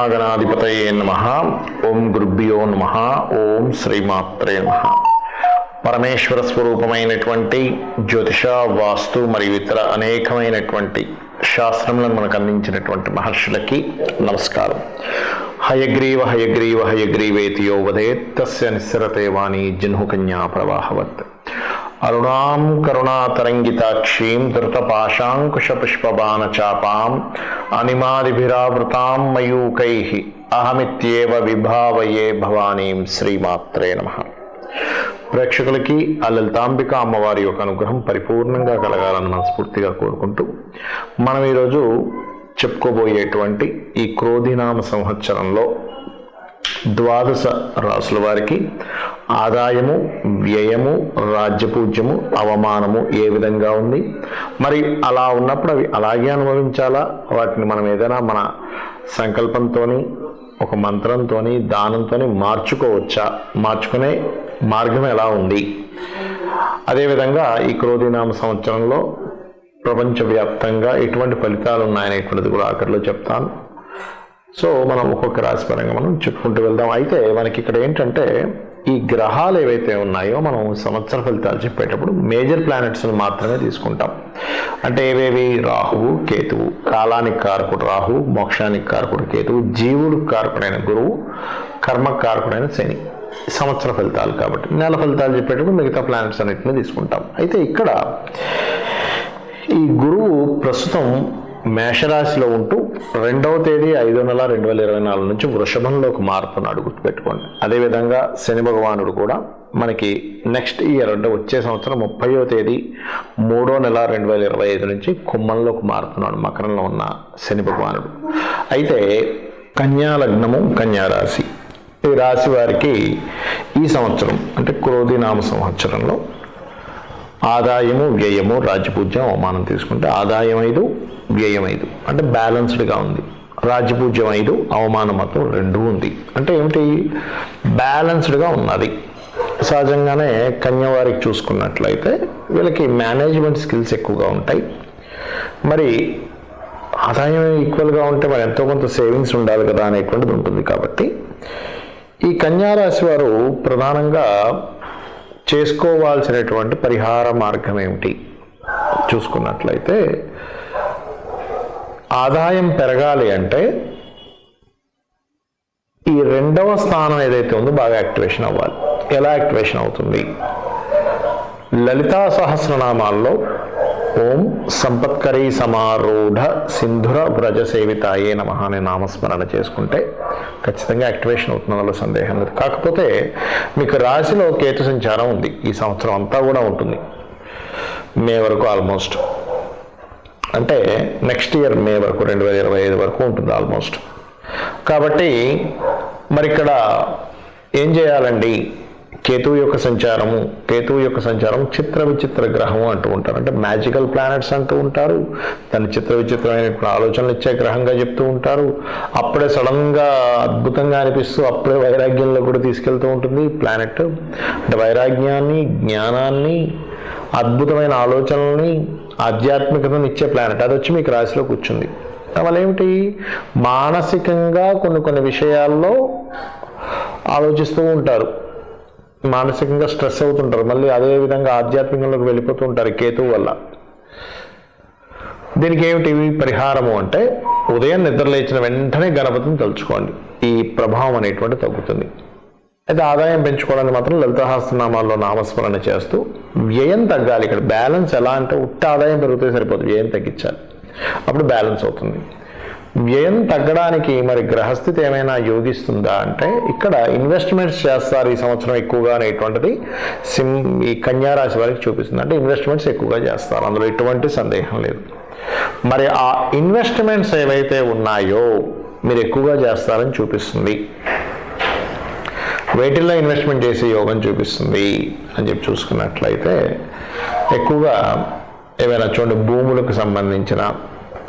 మహాగణాధిపతయే నమః. ఓం గురుభ్యో నమః. ఓం శ్రీమాత్రే నమః. పరమేశ్వర స్వరూపమైనటువంటి జ్యోతిష, వాస్తు మరియు ఇతర అనేకమైనటువంటి శాస్త్రములను మనకు అందించినటువంటి మహర్షులకి నమస్కారం. హయగ్రీవ హయగ్రీవ హయగ్రీవేతి యో వదేత్ తస్య నిస్సరతే వాణి జహ్నుకన్యా ప్రవాహవత్. అరుణాం కరుణాతరంగితాక్షీం ధృతపాశాంకుశపుష్పబాణచాపాం అనిమాదిభిరావృతాం మయూకైః అహమిత్యేవ విభావయే భవానీం. శ్రీమాత్రే నమః. ప్రేక్షకులకి ఆ లలితాంబిక అమ్మవారి యొక్క అనుగ్రహం పరిపూర్ణంగా కలగాలని మనస్ఫూర్తిగా కోరుకుంటూ మనం ఈరోజు చెప్పుకోబోయేటువంటి ఈ క్రోధినామ సంవత్సరంలో ద్వాదశ రాసుల వారికి ఆదాయము, వ్యయము, రాజ్యపూజ్యము, అవమానము ఏ విధంగా ఉంది, మరి అలా ఉన్నప్పుడు అవి అలాగే అనుభవించాలా, వాటిని మనం ఏదైనా మన సంకల్పంతో, ఒక మంత్రంతో, దానంతో మార్చుకోవచ్చా, మార్చుకునే మార్గం ఎలా ఉంది, అదేవిధంగా ఈ క్రోధినామ సంవత్సరంలో ప్రపంచవ్యాప్తంగా ఎటువంటి ఫలితాలు ఉన్నాయనేటువంటిది కూడా ఆఖరిలో చెప్తాను. సో మనం ఒక్కొక్క రాశి పరంగా మనం చెప్పుకుంటూ వెళ్దాం. అయితే మనకి ఇక్కడ ఏంటంటే ఈ గ్రహాలు ఏవైతే ఉన్నాయో మనం సంవత్సర ఫలితాలు చెప్పేటప్పుడు మేజర్ ప్లానెట్స్ని మాత్రమే తీసుకుంటాం. అంటే ఏవేవి? రాహువు, కేతువు. కాలానికి కారకుడు రాహువు, మోక్షానికి కారకుడు కేతువు, జీవుడికి కారకుడైన గురువు, కర్మకారకుడైన శని. సంవత్సర ఫలితాలు కాబట్టి నెల ఫలితాలు చెప్పేటప్పుడు మిగతా ప్లానెట్స్ అన్నింటినీ తీసుకుంటాం. అయితే ఇక్కడ ఈ గురువు ప్రస్తుతం మేషరాశిలో ఉంటూ 2వ తేదీ 5వ నెల 2024 నుంచి వృషభంలోకి మారుతున్నాడు, గుర్తుపెట్టుకోండి. అదేవిధంగా శని భగవానుడు కూడా మనకి నెక్స్ట్ ఇయర్ అంటే వచ్చే సంవత్సరం 30వ తేదీ 3వ నెల 2025 నుంచి కుంభంలోకి మారుతున్నాడు, మకరంలో ఉన్న శని భగవానుడు. అయితే కన్యా లగ్నము, కన్యా రాశి, ఈ రాశి వారికి ఈ సంవత్సరం అంటే క్రోధినామ సంవత్సరంలో ఆదాయము, వ్యయము, రాజ్యపూజ్యం, అవమానం తీసుకుంటే ఆదాయం 5, వ్యయం 5 అంటే బ్యాలెన్స్డ్గా ఉంది. రాజ్యపూజ్యం 5, అవమానం మాత్రం 2 ఉంది. అంటే ఏమిటి? బ్యాలెన్స్డ్గా ఉన్నది. సహజంగానే కన్యవారికి చూసుకున్నట్లయితే వీళ్ళకి మేనేజ్మెంట్ స్కిల్స్ ఎక్కువగా ఉంటాయి. మరి ఆదాయం ఈక్వల్గా ఉంటే మరి ఎంతో కొంత సేవింగ్స్ ఉండాలి కదా అనేటువంటిది ఉంటుంది. కాబట్టి ఈ కన్యారాశి వారు ప్రధానంగా చేసుకోవాల్సినటువంటి పరిహార మార్గం ఏమిటి చూసుకున్నట్లయితే, ఆదాయం పెరగాలి అంటే ఈ 2వ స్థానం ఏదైతే ఉందో బాగా యాక్టివేషన్ అవ్వాలి. ఎలా యాక్టివేషన్ అవుతుంది? లలితా సహస్రనామాల్లో ఓం సంపత్కరీ సమారూఢ సింధుర వ్రజ సేవితాయే నమః అనే నామస్మరణ చేసుకుంటే ఖచ్చితంగా యాక్టివేషన్ అవుతుంది, అందులో సందేహం లేదు. కాకపోతే మీకు రాశిలో కేతు సంచారం ఉంది, ఈ సంవత్సరం అంతా కూడా ఉంటుంది, మే వరకు ఆల్మోస్ట్. అంటే నెక్స్ట్ ఇయర్ మే వరకు 2025 వరకు ఉంటుంది ఆల్మోస్ట్. కాబట్టి మరి ఇక్కడ ఏం చేయాలండి? కేతువు యొక్క సంచారం చిత్ర విచిత్ర గ్రహము అంటూ ఉంటారు. అంటే మ్యాజికల్ ప్లానెట్స్ అంటూ ఉంటారు, దాన్ని చిత్ర విచిత్రమైన ఆలోచనలు ఇచ్చే గ్రహంగా చెప్తూ ఉంటారు. అప్పుడే సడన్గా అద్భుతంగా అనిపిస్తూ అప్పుడే వైరాగ్యంలో కూడా తీసుకెళ్తూ ఉంటుంది ప్లానెట్. అంటే వైరాగ్యాన్ని, జ్ఞానాన్ని, అద్భుతమైన ఆలోచనల్ని, ఆధ్యాత్మికతను ఇచ్చే ప్లానెట్ అది వచ్చి మీకు రాశిలో కూర్చుంది. వల్ల ఏమిటి? మానసికంగా కొన్ని విషయాల్లో ఆలోచిస్తూ ఉంటారు, మానసికంగా స్ట్రెస్ అవుతుంటారు, మళ్ళీ అదేవిధంగా ఆధ్యాత్మికంలోకి వెళ్ళిపోతూ ఉంటారు కేతువు వల్ల. దీనికి ఏమిటి పరిహారము అంటే, ఉదయం నిద్ర లేచిన వెంటనే గణపతిని తలుచుకోండి, ఈ ప్రభావం అనేటువంటి తగ్గుతుంది. అయితే ఆదాయం పెంచుకోవడానికి మాత్రం లలితాసహస్రనామాల్లో నామస్మరణ చేస్తూ వ్యయం తగ్గాలి. ఇక్కడ బ్యాలెన్స్ ఎలా అంటే ఉత్త ఆదాయం పెరిగితే సరిపోతుంది, వ్యయం తగ్గించాలి, అప్పుడు బ్యాలెన్స్ అవుతుంది. వ్యయం తగ్గడానికి మరి గ్రహస్థితి ఏమైనా యోగిస్తుందా అంటే, ఇక్కడ ఇన్వెస్ట్మెంట్స్ చేస్తారు ఈ సంవత్సరం ఎక్కువగా అనేటువంటిది ఈ కన్యారాశి వారికి చూపిస్తుంది. అంటే ఇన్వెస్ట్మెంట్స్ ఎక్కువగా చేస్తారు, అందులో ఎటువంటి సందేహం లేదు. మరి ఆ ఇన్వెస్ట్మెంట్స్ ఏవైతే ఉన్నాయో మీరు ఎక్కువగా చేస్తారని చూపిస్తుంది, వేటిల్లో ఇన్వెస్ట్మెంట్ చేసే యోగం చూపిస్తుంది అని చెప్పి చూసుకున్నట్లయితే, ఎక్కువగా ఏవైనా చూడండి భూములకు సంబంధించిన,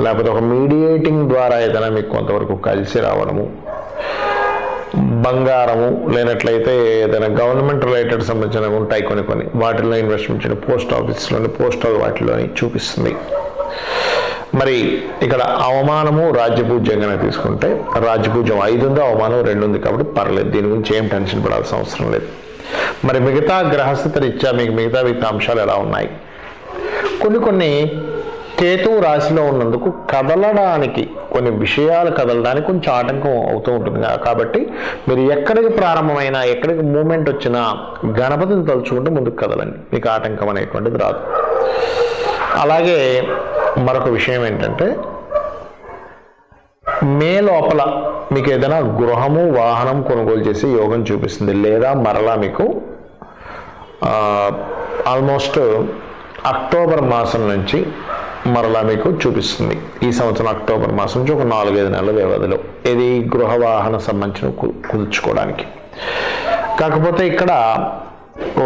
లేకపోతే ఒక మీడియేటింగ్ ద్వారా ఏదైనా మీకు కొంతవరకు కలిసి రావడము, బంగారము, లేనట్లయితే ఏదైనా గవర్నమెంట్ రిలేటెడ్ సంబంధించినవి ఉంటాయి కొన్ని వాటిల్లో ఇన్వెస్ట్మెంట్ చేయడం, పోస్ట్ ఆఫీస్లోని వాటిలోని చూపిస్తుంది. మరి ఇక్కడ అవమానము రాజ్యపూజ్యంగానే తీసుకుంటే రాజ్యపూజ్యం 5 ఉంది, అవమానం 2 ఉంది కాబట్టి పర్లేదు, దీని గురించి ఏం టెన్షన్ పడాల్సిన అవసరం లేదు. మరి మిగతా గ్రహస్థితి రీత్యా మీకు మిగతా అంశాలు ఎలా ఉన్నాయి? కొన్ని కేతువు రాశిలో ఉన్నందుకు కదలడానికి, కొన్ని విషయాలు కదలడానికి కొంచెం ఆటంకం అవుతూ ఉంటుంది. కాబట్టి మీరు ఎక్కడికి ప్రారంభమైనా, ఎక్కడికి మూమెంట్ వచ్చినా గణపతిని తలుచుకుంటూ ముందుకు కదలండి, మీకు ఆటంకం అనేటువంటిది రాదు. అలాగే మరొక విషయం ఏంటంటే, మే లోపల మీకు ఏదైనా గృహము వాహనం కొనుగోలు చేసి యోగం చూపిస్తుంది, లేదా మరలా మీకు ఆల్మోస్ట్ అక్టోబర్ మాసం నుంచి మరలా మీకు చూపిస్తుంది. ఈ సంవత్సరం అక్టోబర్ మాసం నుంచి ఒక 4-5 నెలల వ్యవధిలో ఇది గృహ వాహన సంబంధించిన కుదుర్చుకోవడానికి. కాకపోతే ఇక్కడ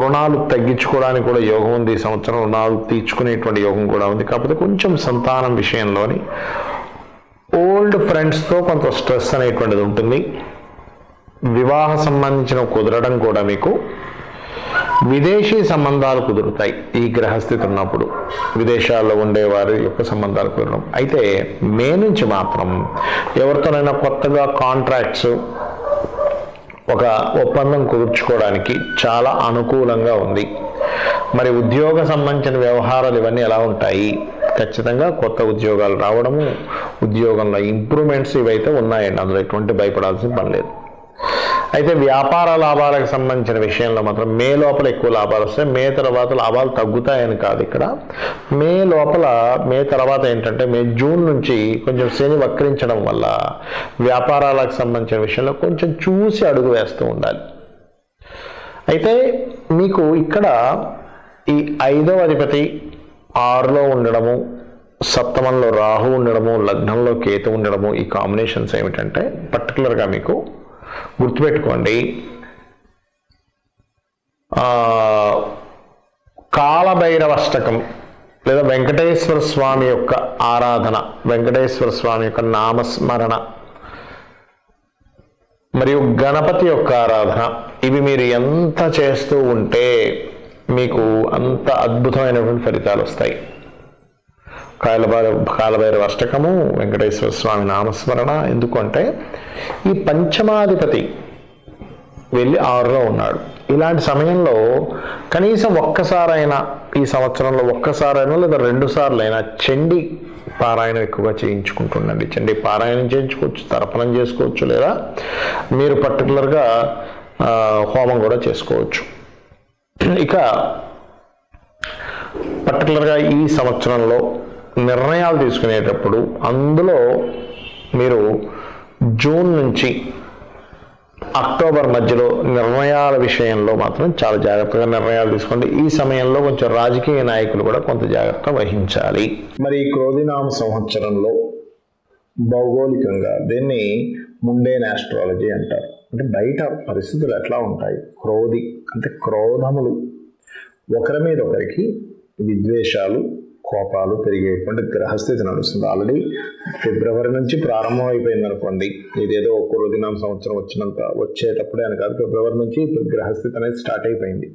రుణాలు తగ్గించుకోవడానికి కూడా యోగం ఉంది. ఈ సంవత్సరం రుణాలు తీర్చుకునేటువంటి యోగం కూడా ఉంది. కాకపోతే కొంచెం సంతానం విషయంలోని ఓల్డ్ ఫ్రెండ్స్తో కొంత స్ట్రెస్ అనేటువంటిది ఉంటుంది. వివాహ సంబంధించిన కుదరడం కూడా మీకు, విదేశీ సంబంధాలు కుదురుతాయి ఈ గ్రహస్థితి ఉన్నప్పుడు, విదేశాల్లో ఉండేవారి యొక్క సంబంధాలు కుదరడం. అయితే మే నుంచి మాత్రం ఎవరితోనైనా కొత్తగా కాంట్రాక్ట్స్, ఒక ఒప్పందం కుదుర్చుకోవడానికి చాలా అనుకూలంగా ఉంది. మరి ఉద్యోగ సంబంధించిన వ్యవహారాలు ఇవన్నీ ఎలా ఉంటాయి? ఖచ్చితంగా కొత్త ఉద్యోగాలు రావడము, ఉద్యోగంలో ఇంప్రూవ్మెంట్స్ ఇవైతే ఉన్నాయండి, అందులో ఎటువంటి భయపడాల్సిన పని లేదు. అయితే వ్యాపార లాభాలకు సంబంధించిన విషయంలో మాత్రం మే లోపల ఎక్కువ లాభాలు వస్తాయి. మే తర్వాత లాభాలు తగ్గుతాయని కాదు, ఇక్కడ మే లోపల, మే తర్వాత ఏంటంటే జూన్ నుంచి కొంచెం శని వక్రించడం వల్ల వ్యాపారాలకు సంబంధించిన విషయంలో కొంచెం చూసి అడుగు వేస్తూ ఉండాలి. అయితే మీకు ఇక్కడ ఈ 5వ అధిపతి 6లో ఉండడము, సప్తమంలో రాహు ఉండడము, లగ్నంలో కేతు ఉండడము, ఈ కాంబినేషన్స్ ఏమిటంటే పర్టికులర్గా మీకు గుర్తుపెట్టుకోండి, కాలభైరవష్టకం లేదా వెంకటేశ్వర స్వామి యొక్క ఆరాధన, వెంకటేశ్వర స్వామి యొక్క నామస్మరణ మరియు గణపతి యొక్క ఆరాధన, ఇవి మీరు ఎంత చేస్తూ ఉంటే మీకు అంత అద్భుతమైనటువంటి ఫలితాలు వస్తాయి. కాలభైరవ అష్టకము, వెంకటేశ్వర స్వామి నామస్మరణ. ఎందుకంటే ఈ పంచమాధిపతి వెళ్ళి 6లో ఉన్నాడు. ఇలాంటి సమయంలో కనీసం ఒక్కసారైనా, ఈ సంవత్సరంలో ఒక్కసారైనా లేదా 2 సార్లైనా చండీ పారాయణం ఎక్కువగా చేయించుకుంటుండండి. చండీ పారాయణం చేయించుకోవచ్చు, తర్పణం చేసుకోవచ్చు, లేదా మీరు పర్టికులర్గా హోమం కూడా చేసుకోవచ్చు. ఇక పర్టికులర్గా ఈ సంవత్సరంలో నిర్ణయాలు తీసుకునేటప్పుడు అందులో మీరు జూన్ నుంచి అక్టోబర్ మధ్యలో నిర్ణయాల విషయంలో మాత్రం చాలా జాగ్రత్తగా నిర్ణయాలు తీసుకోండి. ఈ సమయంలో కొంచెం రాజకీయ నాయకులు కూడా కొంత జాగ్రత్త వహించాలి. మరి ఈ క్రోధినామ సంవత్సరంలో భౌగోళికంగా దీన్ని ముండేన్ ఆస్ట్రాలజీ అంటారు. అంటే బయట పరిస్థితులు ఎట్లా ఉంటాయి? క్రోధి అంటే క్రోధములు, ఒకరి మీద ఒకరికి విద్వేషాలు, కోపాలు పెరిగేటువంటి గ్రహస్థితి నడుస్తుంది. ఆల్రెడీ ఫిబ్రవరి నుంచి ప్రారంభం అయిపోయింది అనుకోండి. ఇదేదో క్రోధినామ సంవత్సరం వచ్చేటప్పుడే అని కాదు, ఫిబ్రవరి నుంచి గ్రహస్థితి అనేది స్టార్ట్ అయిపోయింది.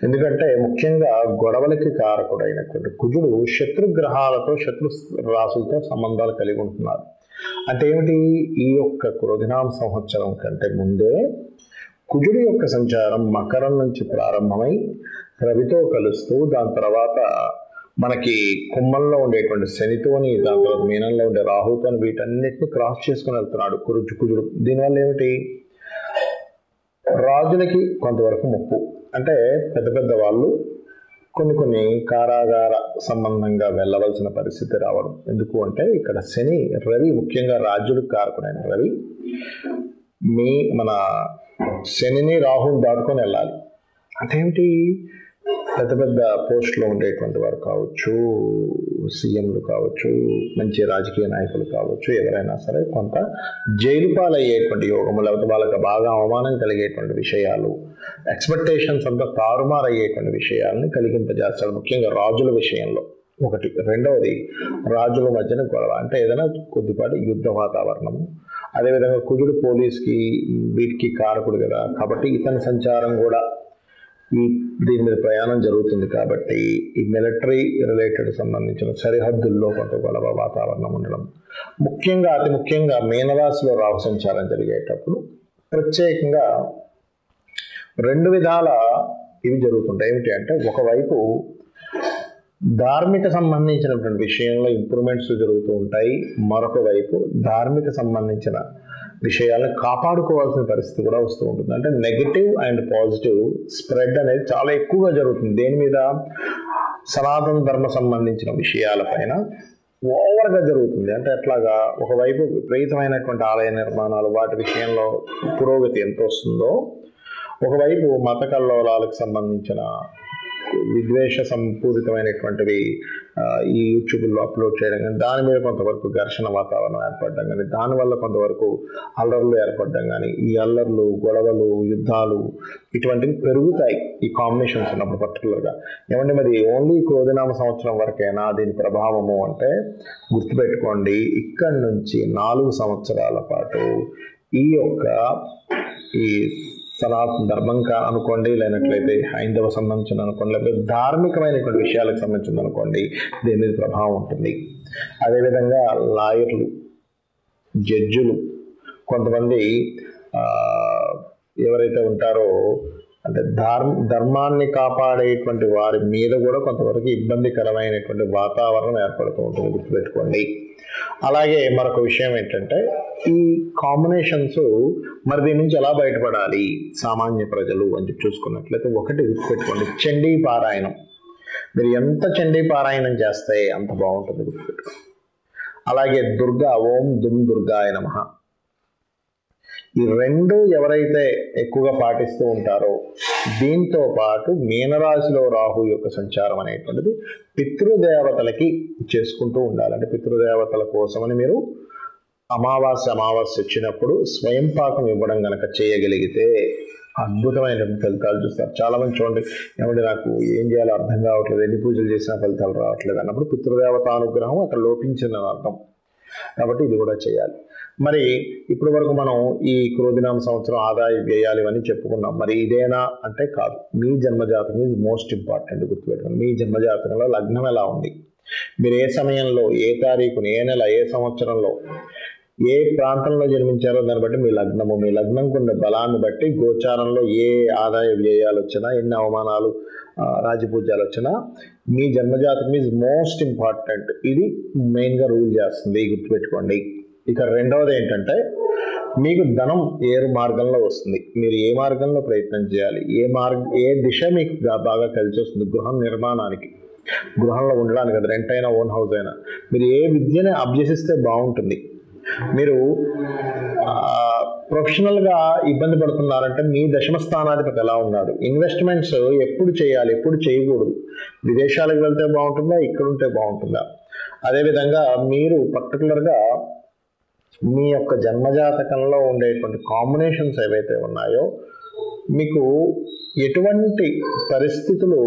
ఎందుకంటే ముఖ్యంగా గొడవలకి కారకుడైనటువంటి కుజుడు శత్రుగ్రహాలతో, శత్రు రాసులతో సంబంధాలు కలిగి ఉంటున్నారు. అంటే ఏమిటి? ఈ యొక్క క్రోధినామ సంవత్సరం కంటే ముందే కుజుడి యొక్క సంచారం మకరం నుంచి ప్రారంభమై రవితో కలుస్తూ, దాని తర్వాత మనకి కుంభంలో ఉండేటువంటి శనితోని, దాని తర్వాత మీనంలో ఉండే రాహుతోని, వీటన్నిటిని క్రాస్ చేసుకుని వెళ్తున్నాడు కుజుడు. దీనివల్ల ఏమిటి? రాజులకి కొంతవరకు ముప్పు. అంటే పెద్ద పెద్ద వాళ్ళు కొన్ని కారాగార సంబంధంగా వెళ్ళవలసిన పరిస్థితి రావడం. ఎందుకు అంటే ఇక్కడ శని, రవి, ముఖ్యంగా రాజులకు కారకుడైన రవి మన శనిని రాహుని దాటుకొని వెళ్ళాలి. అంటే ఏమిటి? పెద్ద పెద్ద పోస్టులో ఉండేటువంటి వారు కావచ్చు, సీఎంలు కావచ్చు, మంచి రాజకీయ నాయకులు కావచ్చు, ఎవరైనా సరే కొంత జైలు పాలయ్యేటువంటి యోగము, లేకపోతే వాళ్ళకి బాగా అవమానం కలిగేటువంటి విషయాలు, ఎక్స్పెక్టేషన్స్ అంతా తారుమారయ్యేటువంటి విషయాలను కలిగింపజేస్తాడు, ముఖ్యంగా రాజుల విషయంలో. ఒకటి. రెండవది, రాజుల మధ్యన గొడవ, అంటే ఏదైనా కొద్దిపాటి యుద్ధ వాతావరణము. అదేవిధంగా కుజుడు పోలీస్కి వీటికి కారకుడు కదా, కాబట్టి ఇతని సంచారం కూడా దీని మీద ప్రయాణం జరుగుతుంది కాబట్టి ఈ మిలిటరీ రిలేటెడ్ సంబంధించిన సరిహద్దుల్లో కొంత గొడవ వాతావరణం ఉండడం, ముఖ్యంగా అతి ముఖ్యంగా మీనరాశిలో రాహు సంచారం జరిగేటప్పుడు ప్రత్యేకంగా 2 విధాల ఇవి జరుగుతుంటాయి. ఏమిటి అంటే, ఒకవైపు ధార్మిక సంబంధించినటువంటి విషయంలో ఇంప్రూవ్మెంట్స్ జరుగుతూ ఉంటాయి, మరొక వైపు ధార్మిక సంబంధించిన విషయాలను కాపాడుకోవాల్సిన పరిస్థితి కూడా వస్తూ ఉంటుంది. అంటే నెగటివ్ అండ్ పాజిటివ్ స్ప్రెడ్ అనేది చాలా ఎక్కువగా జరుగుతుంది. దేని మీద? సనాతన ధర్మ సంబంధించిన విషయాలపైన ఓవర్గా జరుగుతుంది. అంటే ఎట్లాగా, ఒకవైపు విపరీతమైనటువంటి ఆలయ నిర్మాణాలు, వాటి విషయంలో పురోగతి ఎంత వస్తుందో, ఒకవైపు మత కల్లోలాలకు సంబంధించిన విద్వేష సంపూరితమైనటువంటివి ఈ యూట్యూబ్లో అప్లోడ్ చేయడం కానీ, దాని మీద కొంతవరకు ఘర్షణ వాతావరణం ఏర్పడడం కానీ, దానివల్ల కొంతవరకు అల్లర్లు ఏర్పడడం కానీ, ఈ అల్లర్లు, గొడవలు, యుద్ధాలు ఇటువంటివి పెరుగుతాయి ఈ కాంబినేషన్స్ ఉన్నప్పుడు పర్టికులర్గా. ఏమంటే మరి ఓన్లీ క్రోధినామ సంవత్సరం వరకైనా దీని ప్రభావము అంటే, గుర్తుపెట్టుకోండి, ఇక్కడి నుంచి 4 సంవత్సరాల పాటు ఈ సనాతన ధర్మం అనుకోండి, లేనట్లయితే హైందవ సంబంధించిన అనుకోండి, లేకపోతే ధార్మికమైనటువంటి విషయాలకు సంబంధించింది అనుకోండి, దీని మీద ప్రభావం ఉంటుంది. అదేవిధంగా లాయర్లు, జడ్జులు, కొంతమంది ఎవరైతే ఉంటారో అంటే ధర్మాన్ని కాపాడేటువంటి వారి మీద కూడా కొంతవరకు ఇబ్బందికరమైనటువంటి వాతావరణం ఏర్పడుతూ ఉంటుంది, గుర్తుపెట్టుకోండి. అలాగే మరొక విషయం ఏంటంటే, ఈ కాంబినేషన్స్ మరి దీని నుంచి ఎలా బయటపడాలి సామాన్య ప్రజలు అని చెప్పి చూసుకున్నట్లయితే, ఒకటి గుర్తుపెట్టుకోండి, చండీ పారాయణం. మీరు ఎంత చండీ పారాయణం చేస్తే అంత బాగుంటుంది, గుర్తుపెట్టుకోండి. అలాగే దుర్గా, ఓం దుమ్ దుర్గాయ నమః. ఈ 2 ఎవరైతే ఎక్కువగా పాటిస్తూ ఉంటారో, దీంతో పాటు మీనరాశిలో రాహు యొక్క సంచారం అనేటువంటిది పితృదేవతలకి చేసుకుంటూ ఉండాలి. అంటే పితృదేవతల కోసమని మీరు అమావాస్య వచ్చినప్పుడు స్వయం పాకం ఇవ్వడం కనుక చేయగలిగితే అద్భుతమైనటువంటి ఫలితాలు చూస్తారు. చాలా మంది చూడండి, ఏమంటే నాకు ఏం చేయాలో అర్థం కావట్లేదు, ఎన్ని పూజలు చేసినా ఫలితాలు రావట్లేదు అన్నప్పుడు పితృదేవత అనుగ్రహం అక్కడ లోపించిందని అర్థం. కాబట్టి ఇది కూడా చేయాలి. మరి ఇప్పటి వరకు మనం ఈ క్రోధినామ సంవత్సరం ఆదాయ వ్యయాలు ఇవన్నీ చెప్పుకున్నాం. మరి ఇదేనా అంటే కాదు. మీ జన్మజాతకం ఈజ్ మోస్ట్ ఇంపార్టెంట్, గుర్తుపెట్టుకోండి. మీ జన్మజాతకంలో లగ్నం ఎలా ఉంది, మీరు ఏ సమయంలో, ఏ తారీఖుని, ఏ నెల, ఏ సంవత్సరంలో, ఏ ప్రాంతంలో జన్మించారో దాన్ని బట్టి మీ లగ్నంకు ఉన్న బలాన్ని బట్టి గోచారంలో ఏ ఆదాయ వ్యయాలు వచ్చినా, ఎన్ని అవమానాలు, రాజపూజ్యాలు వచ్చినా మీ జన్మజాతకం ఈజ్ మోస్ట్ ఇంపార్టెంట్. ఇది మెయిన్గా రూల్ చేస్తుంది, గుర్తుపెట్టుకోండి. ఇక రెండవది ఏంటంటే, మీకు ధనం ఏ మార్గంలో వస్తుంది, మీరు ఏ మార్గంలో ప్రయత్నం చేయాలి, ఏ దిశ మీకు బాగా కలిసి వస్తుంది. గృహం నిర్మాణానికి, గృహంలో ఉండడానికి, అది రెంట్ అయినా ఓన్ హౌస్ అయినా, మీరు ఏ విద్యని అభ్యసిస్తే బాగుంటుంది. మీరు ప్రొఫెషనల్గా ఇబ్బంది పడుతున్నారంటే మీ దశమ స్థానాధిపతి ఎలా ఉన్నాడు, ఇన్వెస్ట్మెంట్స్ ఎప్పుడు చేయాలి, ఎప్పుడు చేయకూడదు, విదేశాలకు వెళ్తే బాగుంటుందా, ఇక్కడ ఉంటే బాగుంటుందా. అదేవిధంగా మీరు పర్టికులర్గా మీ యొక్క జన్మజాతకంలో ఉండేటువంటి కాంబినేషన్స్ ఏవైతే ఉన్నాయో, మీకు ఎటువంటి పరిస్థితులు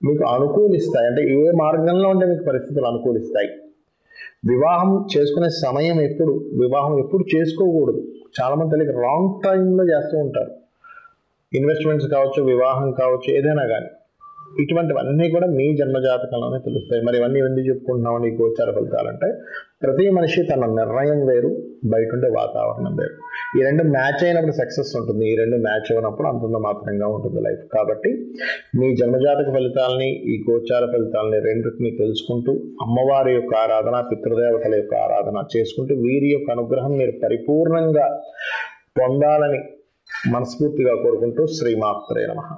మీకు అనుకూలిస్తాయి, అంటే ఏ మార్గంలో ఉంటే మీకు పరిస్థితులు అనుకూలిస్తాయి. వివాహం చేసుకునే సమయం ఎప్పుడు, వివాహం ఎప్పుడు చేసుకోకూడదు. చాలామంది తెలియక రాంగ్ టైంలో చేస్తూ ఉంటారు. ఇన్వెస్ట్మెంట్స్ కావచ్చు, వివాహం కావచ్చు, ఏదైనా కానీ ఇటువంటివన్నీ కూడా మీ జన్మజాతకంలోనే తెలుస్తాయి. మరి ఇవన్నీ ఎందుకు చెప్పుకుంటున్నామని గోచార ఫలితాలంటే, ప్రతి మనిషి తన నిర్ణయం వేరు, బయట ఉండే వాతావరణం వేరు. ఈ 2 మ్యాచ్ అయినప్పుడు సక్సెస్ ఉంటుంది, ఈ 2 మ్యాచ్ అయినప్పుడు అంతంత మాత్రంగా ఉంటుంది లైఫ్. కాబట్టి మీ జన్మజాతక ఫలితాలని, ఈ గోచార ఫలితాలని రెండింటిని తెలుసుకుంటూ, అమ్మవారి యొక్క ఆరాధన, పితృదేవతల యొక్క ఆరాధన చేసుకుంటూ, వీరి యొక్క అనుగ్రహం మీరు పరిపూర్ణంగా పొందాలని మనస్ఫూర్తిగా కోరుకుంటూ, శ్రీమాత్రే నమః.